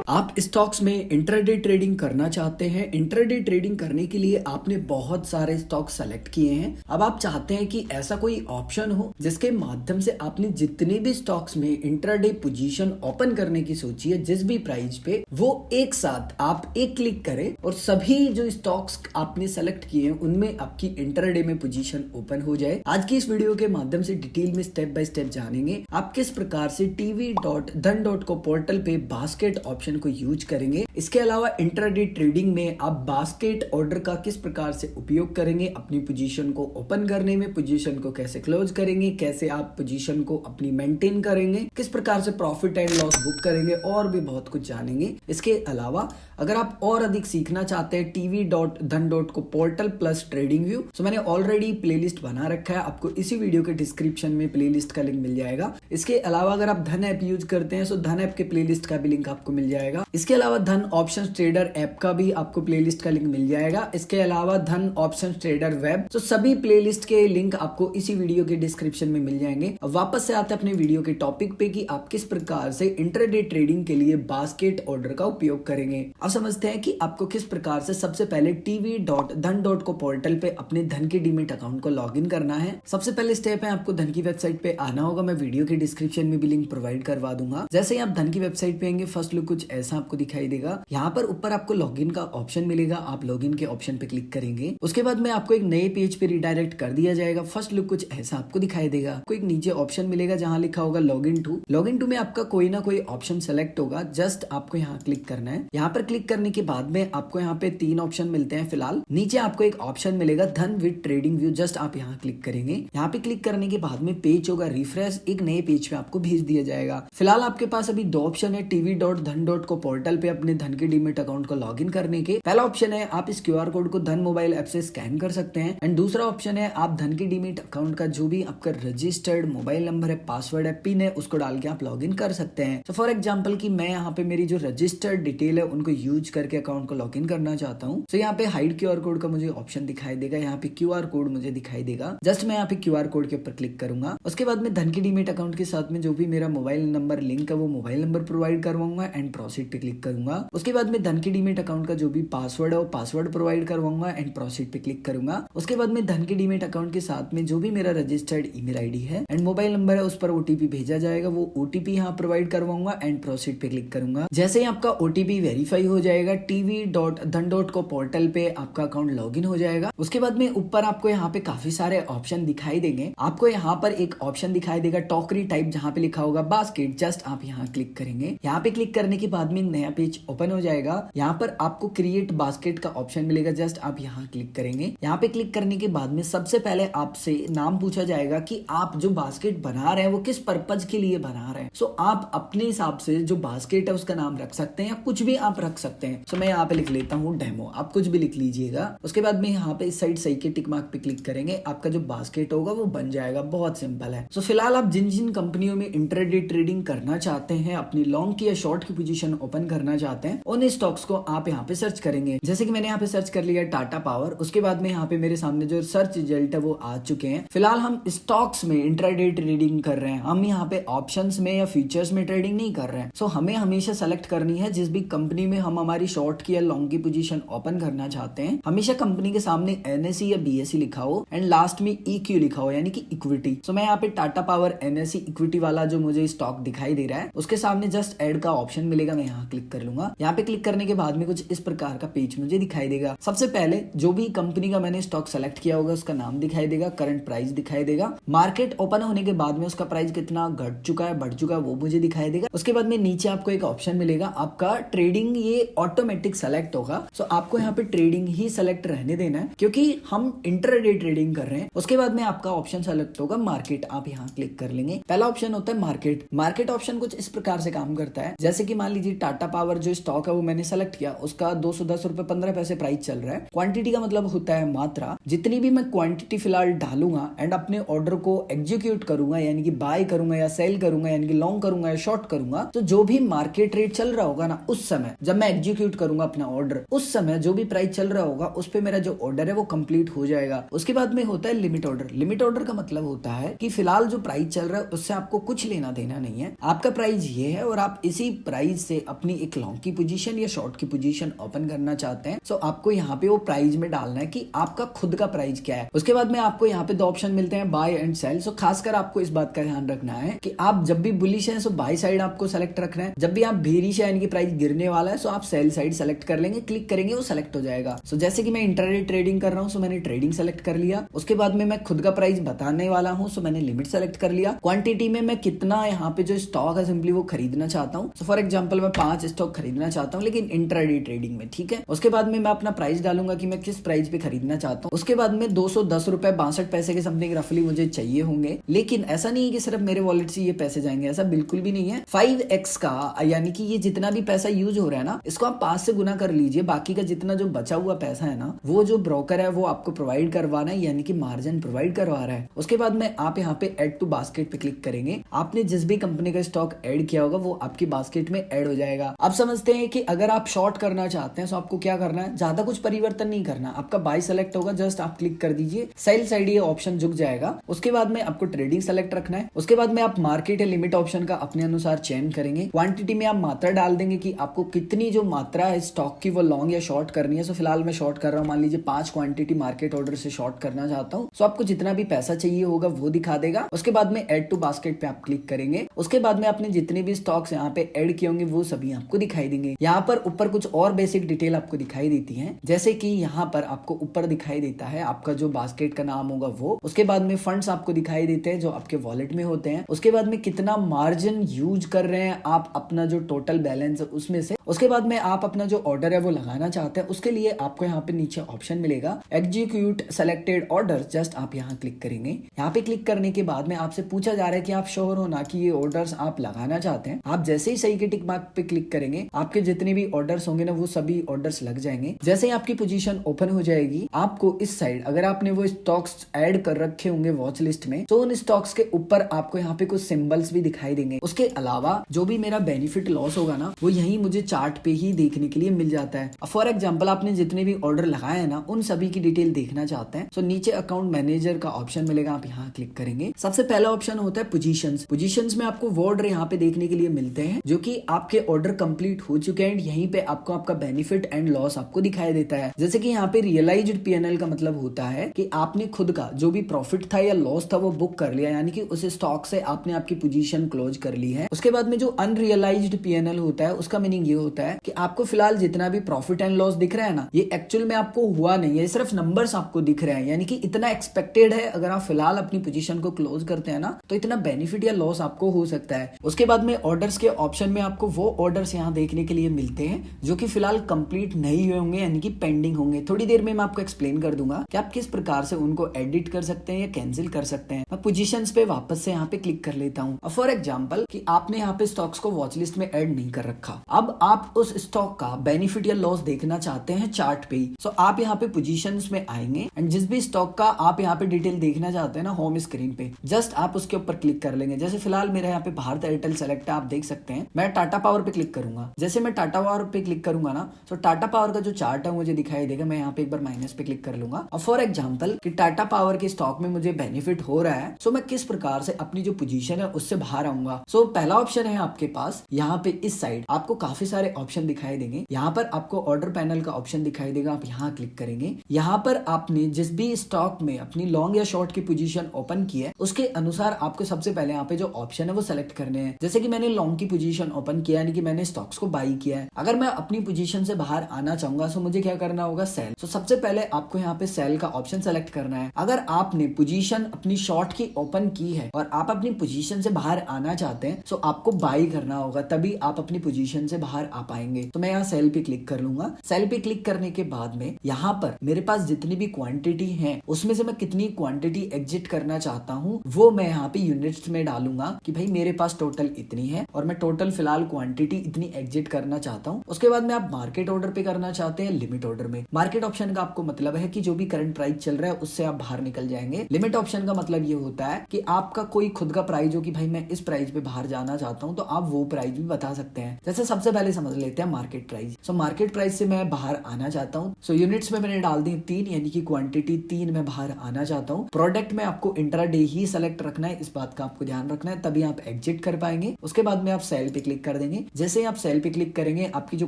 आप स्टॉक्स में intraday trading करना चाहते हैं। इंट्राडे ट्रेडिंग करने के लिए आपने बहुत सारे स्टॉक सेलेक्ट किए हैं। अब आप चाहते हैं कि ऐसा कोई ऑप्शन हो जिसके माध्यम से आपने जितने भी स्टॉक्स में इंट्राडे पोजीशन ओपन करने की सोची है, जिस भी प्राइस पे, वो एक साथ आप एक क्लिक करें और सभी जो स्टॉक्स आपने सेलेक्ट किए हैं उनमें आपकी इंट्राडे में पोजीशन ओपन हो जाए। आज की इस वीडियो के माध्यम से डिटेल में स्टेप बाय स्टेप जानेंगे आप किस प्रकार से tv.dhan.co पोर्टल पे बास्केट ऑप्शन को यूज करेंगे। इसके अलावा इंट्राडे ट्रेडिंग में आप बास्केट ऑर्डर का किस प्रकार से उपयोग करेंगे, अपनी पोजीशन को ओपन करने में, पोजीशन को कैसे क्लोज करेंगे, कैसे आप पोजीशन को अपनी मेंटेन करेंगे, किस प्रकार से प्रॉफिट एंड लॉस बुक करेंगे, और भी बहुत कुछ जानेंगे। इसके अलावा अगर आप और अधिक सीखना चाहते हैं tv.dhan.co portal plus trading view, तो मैंने ऑलरेडी प्लेलिस्ट बना रखा है, आपको इसी वीडियो के डिस्क्रिप्शन में प्लेलिस्ट का लिंक मिल जाएगा। इसके अलावा अगर आप धन ऐप यूज करते हैं तो धन ऐप के प्लेलिस्ट का भी लिंक आपको मिल जाएगा। इसके अलावा धन ऑप्शन ट्रेडर ऐप का भी आपको प्लेलिस्ट का लिंक मिल जाएगा। इसके अलावा धन ऑप्शन ट्रेडर वेब, तो सभी प्लेलिस्ट के लिंक आपको इसी वीडियो के डिस्क्रिप्शन में मिल जाएंगे। अब वापस से आते हैं अपने वीडियो के टॉपिक पे कि आप किस प्रकार से इंट्राडे ट्रेडिंग के लिए बास्केट ऑर्डर का उपयोग करेंगे। अब समझते हैं कि आपको किस प्रकार से सबसे पहले tv.dhan.co पोर्टल पे अपने धन के डीमेट अकाउंट को लॉगिन करना है। सबसे पहले स्टेप है आपको धन की वेबसाइट पे आना होगा। मैं वीडियो के डिस्क्रिप्शन में भी लिंक प्रोवाइड करवा दूंगा। जैसे ही आप धन की वेबसाइट पे आएंगे, फर्स्ट लुक कुछ ऐसा आपको दिखाई देगा। यहाँ पर ऊपर आपको लॉगिन का ऑप्शन मिलेगा, आप लॉगिन के ऑप्शन पे क्लिक करेंगे। उसके बाद में आपको एक नए पेज पे रिडायरेक्ट कर दिया जाएगा। फर्स्ट लुक कुछ ऐसा आपको दिखाई देगा। आपको एक नीचे ऑप्शन मिलेगा जहाँ लिखा होगा लॉगिन टू। लॉगिन टू में आपका कोई ना कोई ऑप्शन सेलेक्ट होगा, जस्ट आपको यहाँ क्लिक करना है। यहाँ पर क्लिक करने के बाद में आपको यहाँ पे 3 ऑप्शन मिलते हैं। फिलहाल नीचे आपको एक ऑप्शन मिलेगा धन विद ट्रेडिंग व्यू, जस्ट आप यहाँ क्लिक करेंगे। यहाँ पे क्लिक करने के बाद में पेज होगा रिफ्रेश, एक नए पेज पे आपको भेज दिया जाएगा। फिलहाल आपके पास अभी 2 ऑप्शन है tv.dhan.co पोर्टल पे अपने धन के डीमेट अकाउंट को लॉगिन करने के। पहला ऑप्शन है आप इस QR कोड को धन मोबाइल ऐप से स्कैन कर सकते हैं, एंड दूसरा ऑप्शन है आप धन के डीमेट अकाउंट का जो भी आपका रजिस्टर्ड मोबाइल नंबर है, पासवर्ड है, पिन है, उसको डाल के आप लॉगिन कर सकते हैं। तो फॉर एग्जाम्पल कि मैं यहाँ पे मेरी जो रजिस्टर्ड डिटेल है उनको यूज करके अकाउंट को लॉगिन करना चाहता हूँ। तो यहाँ पे हाइड QR कोड का मुझे ऑप्शन दिखाई देगा, यहाँ पे QR कोड मुझे दिखाई देगा। जस्ट मैं यहाँ पे QR कोड के ऊपर क्लिक करूंगा। उसके बाद में धन के डीमेट अकाउंट के साथ में जो भी मेरा मोबाइल नंबर लिंक है वो मोबाइल नंबर प्रोवाइड करवाऊंगा एंड प्रोसीड पे क्लिक करूंगा। उसके बाद में धन के डीमेट अकाउंट का जो भी पासवर्ड है वो पासवर्ड प्रोवाइड करवाऊंगा एंड प्रोसीड पे क्लिक करूंगा। उसके बाद में धन के डीमेट अकाउंट के साथ में जो भी मेरा रजिस्टर्ड ईमेल आईडी है एंड मोबाइल नंबर है उस पर OTP भेजा जाएगा, वो OTP यहाँ प्रोवाइड करवाऊंगा एंड प्रोसीड पे क्लिक करूंगा। जैसे ही आपका OTP वेरीफाई हो जाएगा, tv.dhan.co पोर्टल पे आपका अकाउंट लॉगिन हो जाएगा। उसके बाद में ऊपर आपको यहाँ पे काफी सारे ऑप्शन दिखाई देंगे। आपको यहाँ पर एक ऑप्शन दिखाई देगा टोकरी टाइप, जहाँ पे लिखा होगा बास्केट, जस्ट आप यहाँ क्लिक करेंगे। यहाँ पे क्लिक करने के बाद में नया पेज ओपन हो जाएगा। यहाँ पर आपको क्रिएट बास्केट का ऑप्शन मिलेगा, जस्ट आप यहाँ क्लिक करेंगे। यहाँ पे क्लिक करने के बाद में सबसे पहले आपसे नाम पूछा जाएगा कि आप जो बास्केट बना रहे हैं वो किस पर्पज के लिए बना रहे हैं। सो आप अपने हिसाब से जो बास्केट है उसका नाम रख सकते हैं या कुछ भी आप रख सकते हैं। सो मैं यहाँ पे लिख लेता हूँ डेमो, आप कुछ भी लिख लीजिएगा। उसके बाद में यहाँ पे इस साइड सही के टिक मार्क पे क्लिक करेंगे, आपका जो बास्केट होगा वो बन जाएगा। बहुत सिंपल है। सो फिलहाल आप जिन जिन कंपनियों में इंट्राडे ट्रेडिंग करना चाहते हैं, अपनी लॉन्ग की या शॉर्ट की पोजीशन ओपन करना चाहते हैं, उन स्टॉक्स को आप यहाँ पे सर्च करेंगे। जैसे कि मैंने यहाँ पे सर्च कर लिया टाटा पावर। उसके बाद में यहाँ पे मेरे सामने जो सर्च रिजल्ट है वो आ चुके हैं। फिलहाल हम स्टॉक्स में इंट्राडे ट्रेडिंग कर रहे हैं, हम यहाँ पे ऑप्शंस में या फीचर्स में ट्रेडिंग नहीं कर रहे हैं। सो हमें हमेशा सेलेक्ट करनी है जिस भी कंपनी में हम हमारी शॉर्ट की या लॉन्ग की पोजीशन ओपन करना चाहते हैं, हमेशा कंपनी के सामने NSE या BSE लिखा हो एंड लास्ट में EQ लिखा हो, यानी कि इक्विटी। सो मैं यहाँ पे टाटा पावर NSE इक्विटी वाला जो मुझे स्टॉक दिखाई दे रहा है उसके सामने जस्ट ऐड का ऑप्शन मिलेगा, मैं यहाँ क्लिक कर लूंगा। यहाँ पे क्लिक करने के बाद में कुछ इस प्रकार का पेज मुझे दिखाई देगा। सबसे पहले जो भी कंपनी का मैंने स्टॉक सेलेक्ट किया होगा उसका नाम दिखाई देगा, करंट प्राइस दिखाई देगा, मार्केट ओपन होने के बाद में उसका प्राइस कितना घट चुका है, बढ़ चुका है, वो मुझे दिखाई देगा। उसके बाद में नीचे आपको एक ऑप्शन मिलेगा, आपका ट्रेडिंग ये ऑटोमेटिक सेलेक्ट होगा। सो आपको यहाँ पे ट्रेडिंग ही सेलेक्ट रहने देना है क्योंकि हम इंट्राडे ट्रेडिंग कर रहे हैं। उसके बाद में आपका ऑप्शन सेलेक्ट होगा मार्केट, आप यहाँ क्लिक कर लेंगे। पहला ऑप्शन होता है मार्केट। मार्केट ऑप्शन कुछ इस प्रकार से काम करता है, जैसे कि मान लीजिए टाटा पावर जो स्टॉक है वो मैंने सेलेक्ट किया, उसका 210 रुपए 15 पैसे प्राइस चल रहा है। क्वांटिटी का मतलब होता है मात्रा। जितनी भी मैं क्वांटिटी फिलहाल डालूंगा एंड अपने ऑर्डर को एग्जीक्यूट करूंगा, यानी कि बाय करूंगा या सेल करूंगा, यानी कि लॉन्ग करूंगा या शॉर्ट करूंगा, तो जो भी मार्केट रेट चल रहा होगा ना, उस समय जब मैं एग्जीक्यूट करूंगा अपना ऑर्डर, उस समय जो भी प्राइस चल रहा होगा उस पे मेरा जो ऑर्डर है वो कंप्लीट हो जाएगा। उसके बाद में होता है लिमिट ऑर्डर। लिमिट ऑर्डर का मतलब होता है कि फिलहाल जो प्राइस चल रहा है उससे आपको कुछ लेना देना नहीं है, आपका प्राइस ये है और आप इसी प्राइस से अपनी एक लॉन्ग की पोजीशन या शॉर्ट की पोजीशन ओपन करना चाहते हैं, तो आपको यहाँ पे वो प्राइस में डालना है कि आपका खुद का प्राइस क्या है। उसके बाद में आपको यहाँ पे 2 ऑप्शन मिलते हैं, बाय एंड सेल। सो खासकर आपको इस बात का ध्यान रखना है कि आप जब भी बुलिश है सो बाय साइड आपको सेलेक्ट रखना है, जब भी आप बेरिश है यानी कि प्राइस गिरने वाला है सो आप सेल साइड सेलेक्ट कर लेंगे, क्लिक करेंगे वो सेलेक्ट हो जाएगा। सो जैसे कि मैं इंट्राडे ट्रेडिंग कर रहा हूँ, सो मैंने ट्रेडिंग सेलेक्ट कर लिया। उसके बाद में मैं खुद का प्राइस बताने वाला हूँ, सो मैंने लिमिट सेलेक्ट कर लिया। क्वांटिटी में मैं कितना यहाँ पे जो स्टॉक है सिंपली वो खरीदना चाहता हूँ। सो फॉर एग्जांपल मैं 5 स्टॉक खरीदना चाहता हूँ, लेकिन इंट्राडे ट्रेडिंग में, ठीक है। उसके बाद में मैं अपना प्राइस डालूंगा कि मैं किस प्राइस पे खरीदना चाहता हूँ। उसके बाद में 210 रुपए 62 पैसे के समथिंग रफली मुझे चाहिए होंगे, लेकिन ऐसा नहीं है कि सिर्फ मेरे वॉलेट से ये पैसे जाएंगे, ऐसा बिल्कुल भी नहीं है। 5x का यानी कि ये जितना भी पैसा यूज हो रहा है ना, इसको आप 5 से गुना कर लीजिए। बाकी का जितना जो बचा हुआ पैसा है ना, वो जो ब्रोकर है वो आपको प्रोवाइड करवाना है, यानी कि मार्जिन प्रोवाइड करवा रहा है। उसके बाद में आप यहाँ पे ऐड टू बास्केट पे क्लिक करेंगे। आपने जिस भी कंपनी का स्टॉक ऐड किया होगा वो आपकी बास्केट में ऐड हो जाएगा। आप समझते हैं कि अगर आप शॉर्ट करना चाहते हैं तो आपको क्या करना है, ज्यादा कुछ परिवर्तन नहीं करना। आपका बाय सेलेक्ट होगा, जस्ट आप क्लिक कर दीजिए, सेल साइड ये ऑप्शन झुक जाएगा। उसके बाद में आपको ट्रेडिंग सेलेक्ट रखना है। उसके बाद में आप मार्केट या लिमिट ऑप्शन का अपने अनुसार चयन करेंगे। क्वांटिटी में आप मात्रा डाल देंगे कि आपको कितनी जो मात्रा है स्टॉक की वो लॉन्ग या शॉर्ट करनी है। सो फिलहाल मैं शॉर्ट कर रहा हूँ, मान लीजिए 5 क्वांटिटी मार्केट ऑर्डर से शॉर्ट करना चाहता हूँ। सो आपको जितना भी पैसा चाहिए होगा वो दिखा देगा। उसके बाद में ऐड टू बास्केट पे आप क्लिक करेंगे। उसके बाद में आपने जितने भी स्टॉक्स यहाँ पे ऐड किए होंगे वो सभी आपको दिखाई देंगे। यहाँ पर ऊपर कुछ और बेसिक डिटेल आपको दिखाई देती है, जैसे कि यहाँ पर आपको ऊपर दिखाई देता है आपका जो बास्केट का नाम होगा वो। उसके बाद में फंड्स आपको दिखाई देते हैं जो आपके वॉलेट में होते हैं। उसके बाद में कितना मार्जिन यूज कर रहे हैं आप अपना जो टोटल बैलेंस है उसमें से। उसके बाद में आप अपना जो ऑर्डर है वो लगाना चाहते हैं, उसके लिए आपको यहाँ पे नीचे ऑप्शन मिलेगा एग्जीक्यूट सेलेक्टेड ऑर्डर। जस्ट आप यहाँ क्लिक करेंगे। यहाँ पे क्लिक करने के बाद में आपसे पूछा जा रहा है कि आप श्योर हो ना कि ये ऑर्डर्स आप लगाना चाहते हैं। आप जैसे ही सही के टिक मार्क पे क्लिक करेंगे, आपके जितने भी ऑर्डर्स होंगे ना वो सभी ऑर्डर्स लग जाएंगे। जैसे ही आपकी पोजीशन ओपन हो जाएगी, आपको इस साइड अगर आपने वो स्टॉक्स ऐड कर रखे होंगे वॉच लिस्ट में, तो उन स्टॉक्स के ऊपर आपको यहाँ पे कुछ सिंबल्स भी दिखाई देंगे। उसके अलावा जो भी मेरा बेनिफिट लॉस होगा ना, वो यही मुझे चार्ट पे ही देखने के लिए मिल जाता है। फॉर एग्जाम्पल आपने जितने भी ऑर्डर लगाए हैं ना, उन सभी की डिटेल देखना चाहते हैं, तो नीचे अकाउंट मैनेजर का ऑप्शन मिलेगा, आप यहाँ क्लिक करेंगे। सबसे पहला ऑप्शन होता है पोजीशंस। पोजीशंस में आपको वो ऑर्डर यहाँ पे देखने के लिए मिलते हैं जो कि आपके ऑर्डर कंप्लीट हो चुके हैं। यहीं पे आपको आपका बेनिफिट एंड लॉस आपको दिखाई देता है। जैसे कि यहाँ पे रियलाइज्ड पीएनएल का मतलब होता है कि आपने खुद का जो भी प्रॉफिट था या लॉस था वो बुक कर लिया, यानी कि उस स्टॉक से आपने आपकी पोजीशन क्लोज कर ली है। उसके बाद में जो अनरियलाइज्ड पीएनएल होता है उसका मीनिंग ये होता है कि आपको फिलहाल जितना भी प्रॉफिट एंड लॉस दिख रहा है ना, ये एक्चुअल में आपको हुआ नहीं है, सिर्फ नंबर्स आपको दिख रहे हैं, यानी कि इतना एक्सपेक्टेड है। अगर आप फिलहाल अपनी पोजीशन को क्लोज करते हैं ना, तो इतना बेनिफिट या लॉस आपको हो सकता है। उसके बाद में ऑर्डर्स के ऑप्शन में आपको वो ऑर्डर्स यहाँ देखने के लिए मिलते हैं जो कि फिलहाल कंप्लीट नहीं हुए होंगे, यानी कि पेंडिंग होंगे। थोड़ी देर में मैं आपको एक्सप्लेन कर दूंगा कि आप किस प्रकार से उनको एडिट कर सकते हैं या कैंसिल कर सकते हैं। मैं पोजीशंस पे वापस से यहाँ पे क्लिक कर लेता हूँ। फॉर एग्जांपल कि आपने यहाँ पे स्टॉक्स को वॉच लिस्ट में ऐड नहीं कर रखा, अब आप उस स्टॉक का बेनिफिट या लॉस देखना चाहते हैं चार्ट पे ही। सो आप यहाँ पे पोजीशंस में आएंगे एंड जिस भी स्टॉक का आप यहाँ पे डिटेल देखना चाहते हैं ना होम स्क्रीन पे, जस्ट आप उसके ऊपर क्लिक कर लेंगे। जैसे फिलहाल मेरा यहाँ पे भारत एयरटेल सेलेक्ट है, आप देख सकते हैं। मैं टाटा पावर पे क्लिक करूंगा। जैसे मैं टाटा पावर पे क्लिक करूंगा ना, तो टाटा पावर का जो चार्ट है मुझे दिखाई देगा। मैं यहाँ पे एक बार माइनस पे क्लिक कर लूंगा। और फॉर एग्जांपल कि टाटा पावर के स्टॉक में मुझे बेनिफिट हो रहा है, सो मैं किस प्रकार से अपनी जो पोजीशन है उससे बाहर आऊंगा। सो पहला ऑप्शन है आपके पास, यहाँ पे इस साइड आपको काफी सारे ऑप्शन दिखाई देंगे। यहाँ पर आपको ऑर्डर पैनल का ऑप्शन दिखाई देगा, आप यहाँ क्लिक करेंगे। यहाँ पर आपने जिस भी स्टॉक में अपनी लॉन्ग या शॉर्ट की पोजीशन ओपन की है उसके अनुसार आपको सबसे पहले यहाँ पे जो ऑप्शन है वो सेलेक्ट करने हैं। जैसे कि मैंने लॉन्ग की पोजीशन ओपन किया, यानी कि मैंने स्टॉक्स को बाई किया है। अगर मैं अपनी पोजीशन से बाहर आना चाहूंगा तो मुझे क्या करना होगा, सेल। तो सबसे पहले आपको यहाँ पे सेल का ऑप्शन सेलेक्ट करना है। अगर आपने पोजीशन अपनी शॉर्ट की ओपन की है और आप अपनी पोजीशन से बाहर आना चाहते हैं तो आपको बाई करना होगा, तभी आप अपनी पोजीशन से बाहर आ पाएंगे। तो मैं यहाँ सेल पे क्लिक कर लूंगा। सेल पे क्लिक करने के बाद में यहाँ पर मेरे पास जितनी भी क्वांटिटी है उसमें से मैं कितनी क्वांटिटी एग्जिट करना चाहता हूँ वो मैं यहाँ पे यूनिट्स में डालूंगा कि भाई मेरे पास टोटल इतनी है और मैं टोटल फिलहाल क्वांटिटी इतनी एग्जिट करना चाहता हूँ। उसके बाद में आप मार्केट ऑर्डर पे करना चाहते हैं, लिमिट ऑर्डर में। मार्केट ऑप्शन का आपको मतलब है कि जो भी करंट प्राइस चल रहा है उससे आप बाहर निकल जाएंगे। लिमिट ऑप्शन का मतलब ये होता है कि आपका कोई खुद का प्राइस हो कि भाई मैं इस प्राइस पे बाहर जाना चाहता हूँ, तो आप वो प्राइस भी बता सकते हैं। जैसे सबसे पहले समझ लेते हैं market price. So market price से मैं बाहर आना चाहता हूँ। सो यूनिट्स में मैंने डाल दी 3, यानी कि क्वांटिटी 3 में बाहर आना चाहता हूँ। प्रोडक्ट में आपको इंट्राडे ही सेलेक्ट रखना है, इस बात का आपको ध्यान रखना है, तभी आप एग्जिट कर पाएंगे। उसके बाद में आप सेल पे क्लिक कर देंगे। जैसे ही आप सेल पे क्लिक करेंगे आपकी जो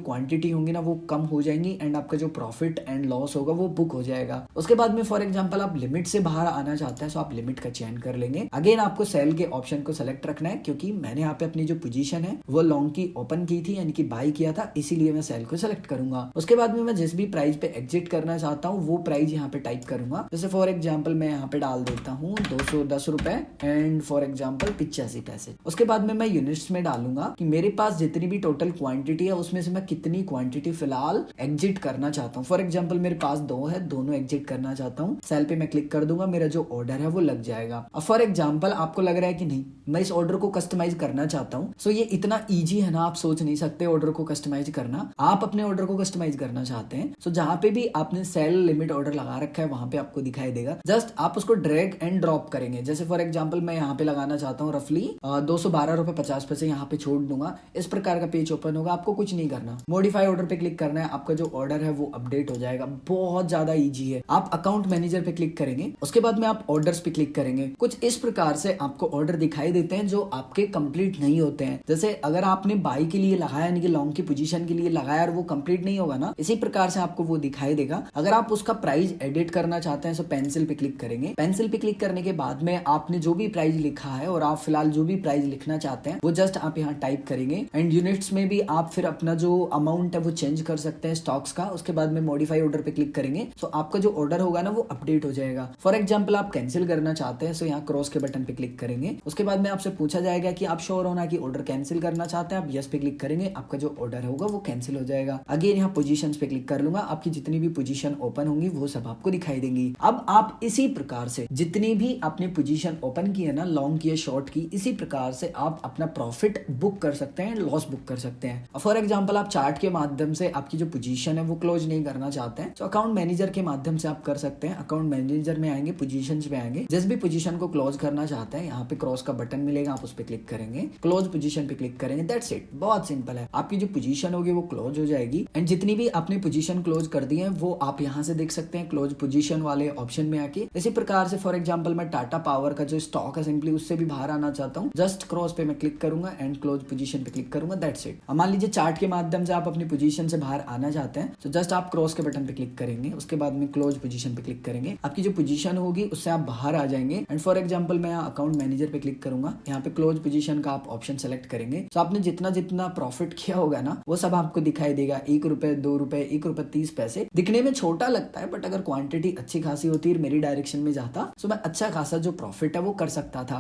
क्वांटिटी होंगी ना वो कम हो जाएंगी एंड आपका जो प्रॉफिट एंड लॉस होगा वो बुक हो जाएगा। उसके बाद में फॉर एग्जांपल आप लिमिट से बाहर आना चाहते हैं तो आप लिमिट का चयन कर लेंगे। अगेन आपको सेल के ऑप्शन को सेलेक्ट रखना है, क्योंकि मैंने यहाँ पे अपनी जो पोजीशन है वो लॉन्ग की ओपन की थी यानी कि बाय किया था, इसीलिए मैं सेल को सेलेक्ट करूंगा। उसके बाद में मैं जिस भी प्राइस पे एग्जिट करना चाहता हूँ वो प्राइस यहाँ पे टाइप करूंगा। जैसे फॉर एग्जाम्पल मैं यहाँ पे डाल देता हूँ 210 रुपए एंड फॉर एग्जाम्पल 85 पैसे। उसके बाद में मैं यूनिट्स में डालूंगा कि मेरे पास जितनी भी टोटल क्वांटिटी है उसमें से मैं कितनी क्वांटिटी फिलहाल एग्जिट करना चाहता हूँ। फॉर एग्जाम्पल मेरे पास 2 है, दोनों एग्जिट करना चाहता हूँ। सेल पे मैं क्लिक कर दूंगा, मेरा जो ऑर्डर है वो लग जाएगा। अब फॉर एग्जाम्पल आपको लग रहा है कि नहीं मैं इस ऑर्डर को कस्टमाइज करना चाहता हूँ, सो ये इतना ईजी है ना, आप सोच नहीं सकते ऑर्डर को कस्टमाइज करना। आप अपने ऑर्डर को कस्टमाइज करना चाहते हैं सो जहां पे भी आपने सेल लिमिट ऑर्डर लगा रखा है वहां पे आपको दिखाई देगा। जस्ट आप उसको ड्रैग एंड ड्रॉप करेंगे। जैसे फॉर एग्जाम्पल मैं यहाँ पे लगाना चाहता हूँ रफली 212 रुपए 50 पैसे, यहाँ पे छोड़ दूंगा। इस प्रकार का पेज ओपन होगा, आपको कुछ नहीं करना, मॉडिफाई ऑर्डर पे क्लिक करना है, आपका जो ऑर्डर है वो अपडेट हो जाएगा। बहुत ज्यादा ईजी है। आप अकाउंट मैनेजर पे क्लिक करेंगे, उसके बाद में आप ऑर्डर्स पे क्लिक करेंगे। कुछ इस प्रकार से आपको ऑर्डर दिखाई देते हैं जो आपके कंप्लीट नहीं होते हैं। जैसे अगर आपने बाई के लिए लगाया यानी कि लॉन्ग की पोजीशन के लिए लगाया और वो कंप्लीट नहीं होगा ना, इसी प्रकार से आपको वो दिखाई देगा। अगर आप उसका प्राइस एडिट करना चाहते हैं तो पेंसिल पे क्लिक करेंगे। पेंसिल पे क्लिक करने के बाद में आपने जो भी प्राइस लिखा है और आप फिलहाल जो भी प्राइस लिखना चाहते हैं वो जस्ट आप यहाँ टाइप करेंगे। एंड यूनिट्स में भी आप फिर अपना जो अमाउंट है वो चेंज कर सकते हैं स्टॉक्स का। उसके बाद में मॉडिफाई ऑर्डर पे क्लिक करेंगे तो आपका जो ऑर्डर होगा ना वो अपडेट हो जाएगा। फॉर एग्जाम्पल आप कैंसिल करना चाहते हैं तो यहाँ क्रॉस के बटन पे क्लिक करेंगे। उसके बाद में आपसे पूछा जाएगा कि आप श्योर होना कि ऑर्डर कैंसिल करना चाहते हैं, आप यस पे क्लिक करेंगे, आपका जो ऑर्डर होगा वो कैंसिल हो जाएगा। अगेन यहाँ पोजीशंस पे क्लिक कर लूंगा, आपकी जितनी भी पोजीशन ओपन होंगी वो सब आपको दिखाई देंगी। अब आप इसी प्रकार से जितनी भी आपने पोजीशन ओपन की है ना, लॉन्ग की या शॉर्ट की, इसी प्रकार से आप अपना प्रॉफिट बुक कर सकते हैं, लॉस बुक कर सकते हैं। फॉर एग्जाम्पल आप चार्ट के माध्यम से आपकी जो पोजीशन है वो क्लोज नहीं करना चाहते हैं तो अकाउंट मैनेजर के माध्यम से आप कर सकते हैं। अकाउंट मैनेजर में आएंगे, पोजीशंस पे आएंगे, जिस भी पोजीशन को क्लोज करना चाहते हैं यहाँ पे क्रॉस का बटन मिलेगा, आप उस पर क्लिक करेंगे, क्लोज पोजीशन पे क्लिक करेंगे। दैट्स इट, बहुत सिंपल है। आपकी जो पोजीशन होगी वो क्लोज हो जाएगी एंड जितनी भी आपने पोजीशन क्लोज कर दी है वो आप यहाँ से देख सकते हैं क्लोज पोजीशन वाले ऑप्शन में आके। इसी प्रकार से फॉर एग्जांपल मैं टाटा पावर का जो स्टॉक है सिंपली उससे भी बाहर आना चाहता हूँ, जस्ट क्रॉस पे मैं क्लिक करूंगा एंड क्लोज पोजीशन पे क्लिक करूंगा। That's it. मान लीजिए चार्ट के माध्यम से आप अपनी पोजीशन से बाहर आना चाहते हैं तो जस्ट आप क्रॉस के बटन पे क्लिक करेंगे, उसके बाद में क्लोज पोजीशन पे क्लिक करेंगे, आपकी जो पोजीशन होगी उससे आप बाहर आ जाएंगे। एंड फॉर एग्जांपल मैं यहाँ अकाउंट मैनेजर पे क्लिक करूंगा, यहाँ पे क्लोज पोजीशन का आप ऑप्शन सेलेक्ट करेंगे तो आपने जितना जितना प्रॉफिट किया होगा ना वो सब आपको दिखाई देगा। 1 रुपए, 2 रुपए, 1 रुपए 30 पैसे। दिखने में छोटा लगता है बट अगर क्वांटिटी अच्छी खासी होती है मेरी डायरेक्शन में जाता तो मैं अच्छा खासा जो प्रॉफिट है वो कर सकता था।